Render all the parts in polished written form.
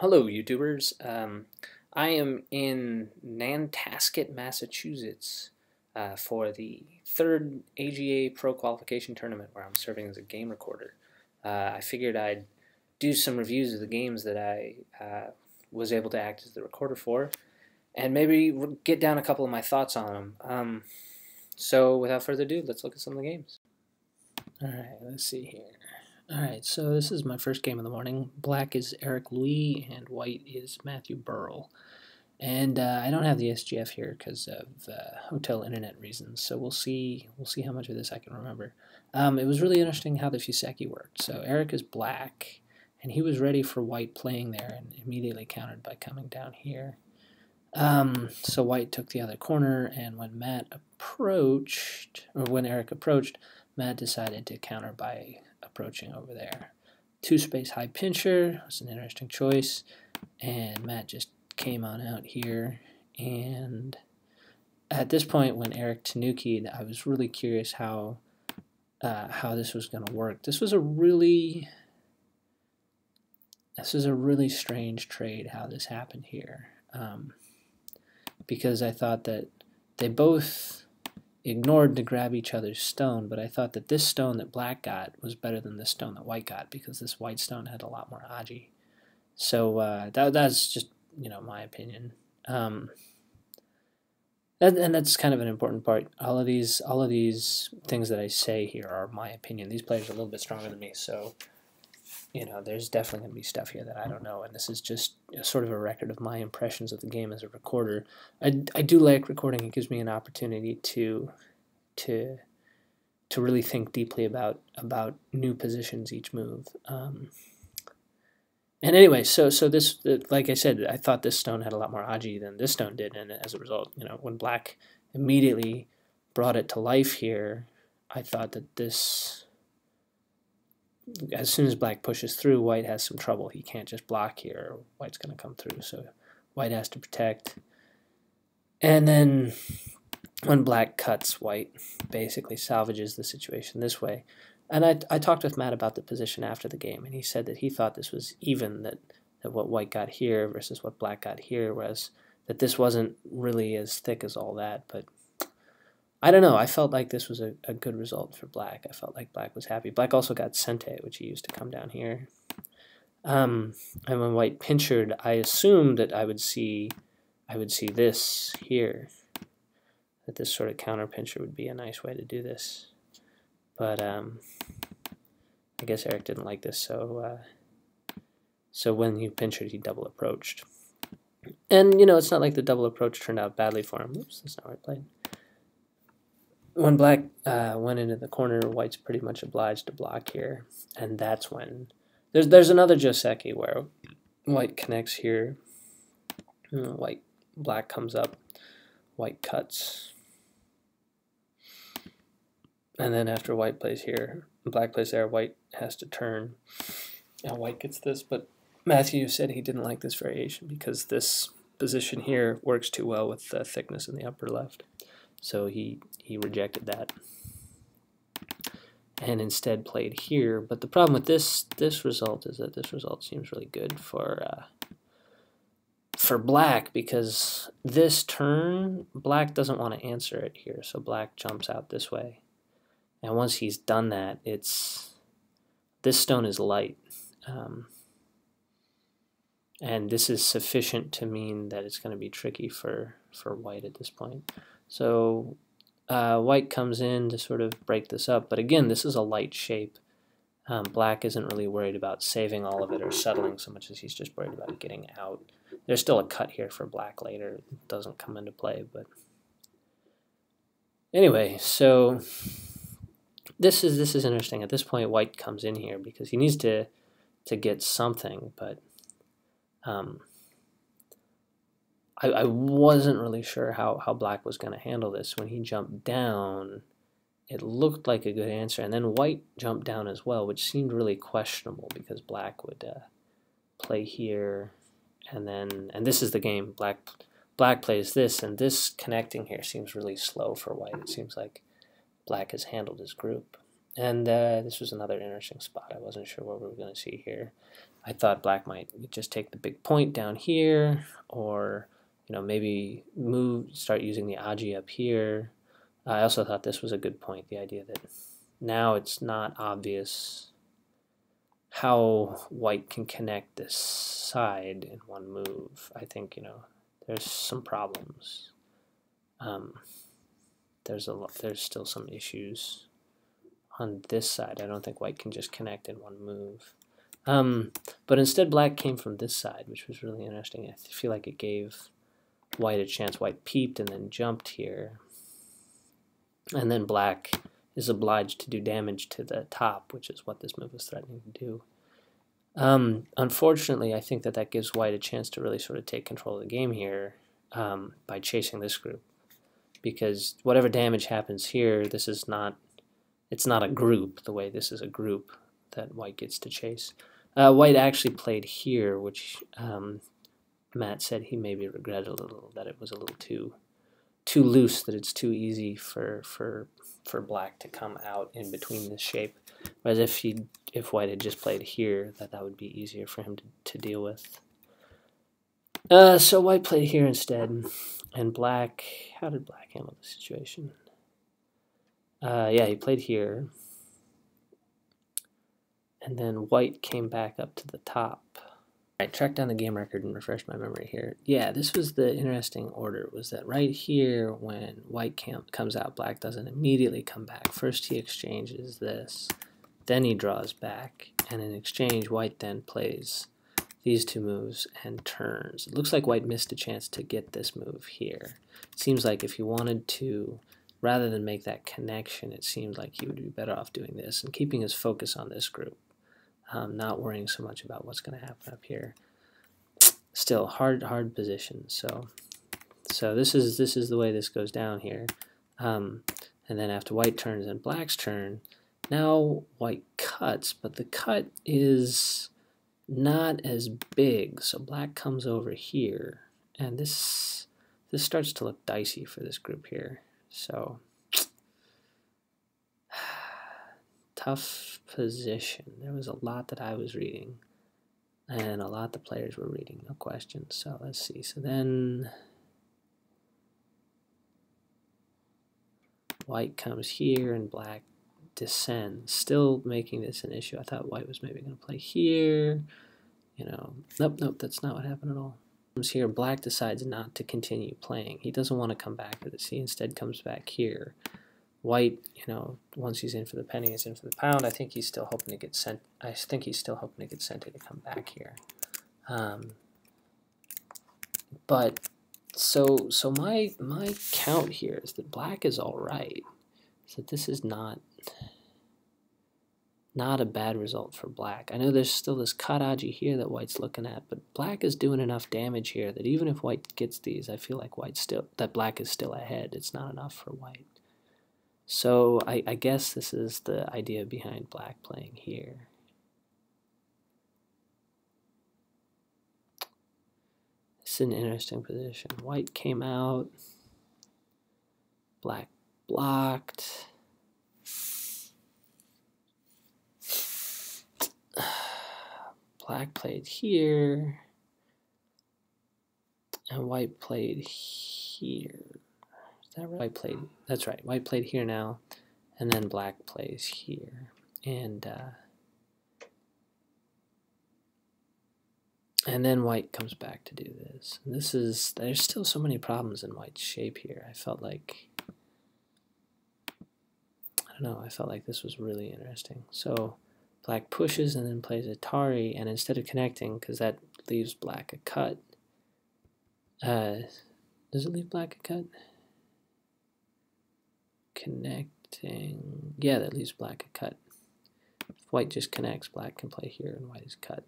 Hello, YouTubers. I am in Nantasket, Massachusetts for the third AGA Pro Qualification tournament where I'm serving as a game recorder. I figured I'd do some reviews of the games that I was able to act as the recorder for, and maybe get down a couple of my thoughts on them. So without further ado, let's look at some of the games. Alright, let's see here. Alright, so this is my first game of the morning. Black is Eric Louis and white is Matthew Burrall. And I don't have the SGF here because of hotel internet reasons, so we'll see how much of this I can remember. It was really interesting how the Fuseki worked. So Eric is black, and he was ready for white playing there and immediately countered by coming down here. So white took the other corner, and when Eric approached, Matt decided to counter by approaching over there. Two-space high pincher was an interesting choice, and Matt just came on out here. And at this point, when Eric tanuki'd, I was really curious how this was going to work. This was a really strange trade how this happened here, because I thought that they both ignored to grab each other's stone, but I thought that this stone that black got was better than this stone that white got because this white stone had a lot more AGA. So that's just, my opinion. And that's kind of an important part. All of these things that I say here are my opinion. These players are a little bit stronger than me, so there's definitely going to be stuff here that I don't know, and this is just sort of a record of my impressions of the game as a recorder. I do like recording. It gives me an opportunity to really think deeply about new positions each move. And anyway, so this, like I said, I thought this stone had a lot more AGA than this stone did, and as a result, when black immediately brought it to life here, I thought that this, as soon as black pushes through, white has some trouble. He can't just block here, or white's going to come through, so white has to protect. And then when black cuts, white basically salvages the situation this way. And I talked with Matt about the position after the game, and he said that he thought this was even, that what white got here versus what black got here was that this wasn't really as thick as all that, but I don't know. I felt like this was a good result for black. I felt like black was happy. Black also got sente, which he used to come down here. And when white pinchered, I assumed that I would see this here, that this sort of counter pincher would be a nice way to do this. But I guess Eric didn't like this, so when he pinchered, he double approached. And it's not like the double approach turned out badly for him. Oops, that's not where I played. When black went into the corner, white's pretty much obliged to block here, and that's when there's another Joseki where white connects here, black comes up, white cuts, and then after white plays here, black plays there, white has to turn, and white gets this. But Matthew said he didn't like this variation because this position here works too well with the thickness in the upper left. So he rejected that and instead played here. But the problem with this result is that this result seems really good for black, because this turn, black doesn't want to answer it here. So black jumps out this way. And once he's done that, this stone is light. And this is sufficient to mean that it's going to be tricky for white at this point. So white comes in to sort of break this up, but again, this is a light shape. Black isn't really worried about saving all of it or settling so much as he's just worried about getting out. There's still a cut here for black later. It doesn't come into play, but anyway, so this is interesting. At this point, white comes in here because he needs to get something, but I wasn't really sure how black was going to handle this. When he jumped down, it looked like a good answer, and then white jumped down as well, which seemed really questionable because black would play here, and this is the game. Black plays this, and this connecting here seems really slow for white. It seems like black has handled his group. And this was another interesting spot. I wasn't sure what we were going to see here. I thought black might just take the big point down here, or maybe start using the AGA up here. I also thought this was a good point, the idea that now it's not obvious how white can connect this side in one move. I think there's some problems. There's still some issues on this side. I don't think white can just connect in one move. But instead black came from this side, which was really interesting. I feel like it gave white a chance. White peeped and then jumped here. And then black is obliged to do damage to the top, which is what this move is threatening to do. Unfortunately, I think that gives white a chance to really sort of take control of the game here by chasing this group. Because whatever damage happens here, it's not a group the way this is a group that white gets to chase. White actually played here, which Matt said he maybe regretted a little, that it was a little too loose, that it's too easy for black to come out in between this shape. Whereas if white had just played here, that would be easier for him to deal with. So white played here instead, and black, how did black handle the situation? Yeah, he played here, and then white came back up to the top. I tracked down the game record and refreshed my memory here. Yeah, this was the interesting order, was that right here when white comes out, black doesn't immediately come back. First he exchanges this, then he draws back, and in exchange white then plays these two moves and turns. It looks like white missed a chance to get this move here. It seems like if he wanted to, rather than make that connection, it seemed like he would be better off doing this and keeping his focus on this group. Not worrying so much about what's going to happen up here. Still, hard position. So this is the way this goes down here. And then after white turns and black's turn, now white cuts, but the cut is not as big. So black comes over here, and this starts to look dicey for this group here. So tough position. There was a lot that I was reading, and a lot the players were reading, no question. So let's see. So then white comes here, and black descends, still making this an issue. I thought white was maybe going to play here. Nope, that's not what happened at all. Comes here, black decides not to continue playing. He doesn't want to come back to this. He instead comes back here. White, once he's in for the penny, he's in for the pound. I think he's still hoping to get sent. I think he's still hoping to get sent to come back here. But so my count here is that black is all right. So this is not a bad result for black. I know there's still this cut agi here that white's looking at, but black is doing enough damage here that even if white gets these, I feel like black is still ahead. It's not enough for white. So I guess this is the idea behind black playing here. It's an interesting position. White came out, black blocked. Black played here, and white played here. Is that right? That's right. White played here now, and then black plays here, and then white comes back to do this. And there's still so many problems in white's shape here. I felt like this was really interesting. So black pushes and then plays Atari, and instead of connecting, because that leaves black a cut. Does it leave black a cut? Connecting. Yeah, that leaves black a cut. If white just connects, black can play here, and white is cut.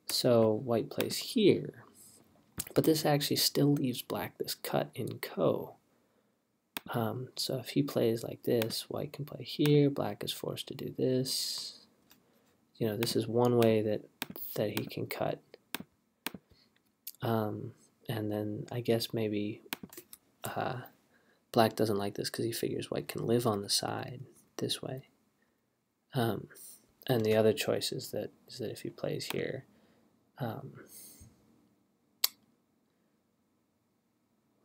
So white plays here, but this actually still leaves black this cut in ko. So if he plays like this, white can play here, black is forced to do this. This is one way that he can cut. And then I guess maybe black doesn't like this because he figures white can live on the side this way. And the other choice is that if he plays here, what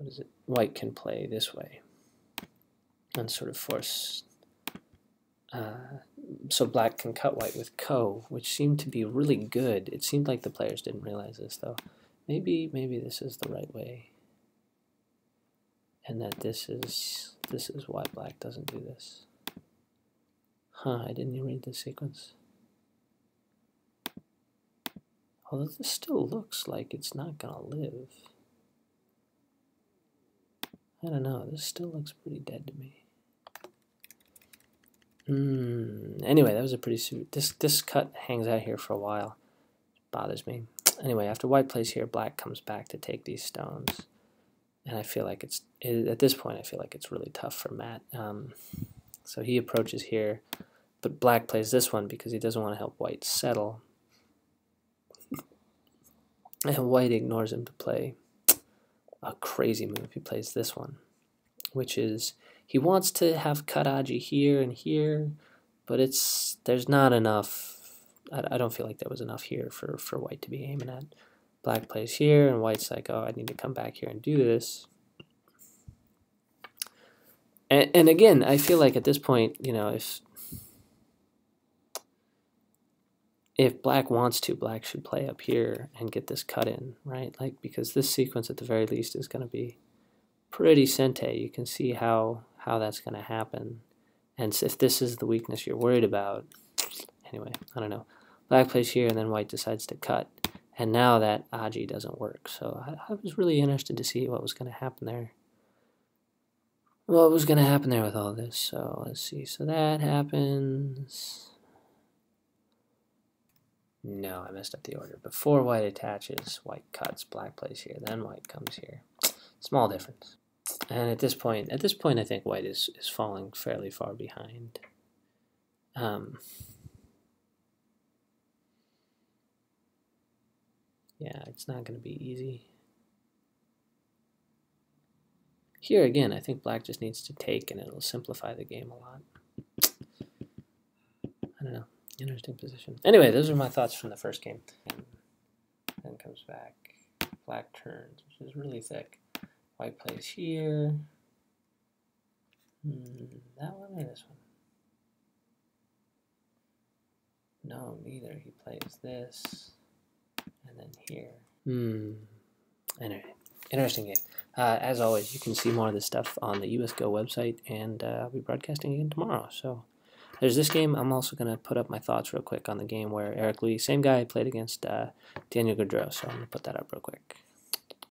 is it? White can play this way and sort of force. So black can cut white with ko, which seemed to be really good. It seemed like the players didn't realize this though. Maybe this is the right way, and that this is why black doesn't do this. Huh? I didn't even read the sequence. Although this still looks like it's not gonna live. I don't know. This still looks pretty dead to me. Anyway, that was a pretty this cut hangs out here for a while. It bothers me. Anyway, after white plays here, black comes back to take these stones, and I feel like at this point I feel like it's really tough for Matt. So he approaches here, but black plays this one because he doesn't want to help white settle, and white ignores him to play a crazy move. He plays this one, which is he wants to have cut AGA here and here, but there's not enough. I don't feel like there was enough here for white to be aiming at. Black plays here, and white's like, oh, I need to come back here and do this. And again, I feel like at this point, you know, if black wants to, black should play up here and get this cut in, right? Like, because this sequence at the very least is going to be pretty sente. You can see how that's going to happen. And if this is the weakness you're worried about, anyway, I don't know. Black plays here, and then white decides to cut. And now that AGA doesn't work. So I was really interested to see what was going to happen there. What was going to happen there with all this. So let's see. So that happens. No, I messed up the order. Before white attaches, white cuts, black plays here, then white comes here. Small difference. And at this point, I think white is falling fairly far behind. Yeah, it's not going to be easy. Here again, I think black just needs to take, and it'll simplify the game a lot. I don't know. Interesting position. Anyway, those are my thoughts from the first game. And then comes back. Black turns, which is really thick. White plays here. That one or this one? No, neither. He plays this. And then here. Anyway, interesting game. As always, you can see more of this stuff on the US Go website, and I'll be broadcasting again tomorrow. So there's this game. I'm also going to put up my thoughts real quick on the game where Eric Lee, same guy, played against Daniel Gaudreau. So I'm going to put that up real quick.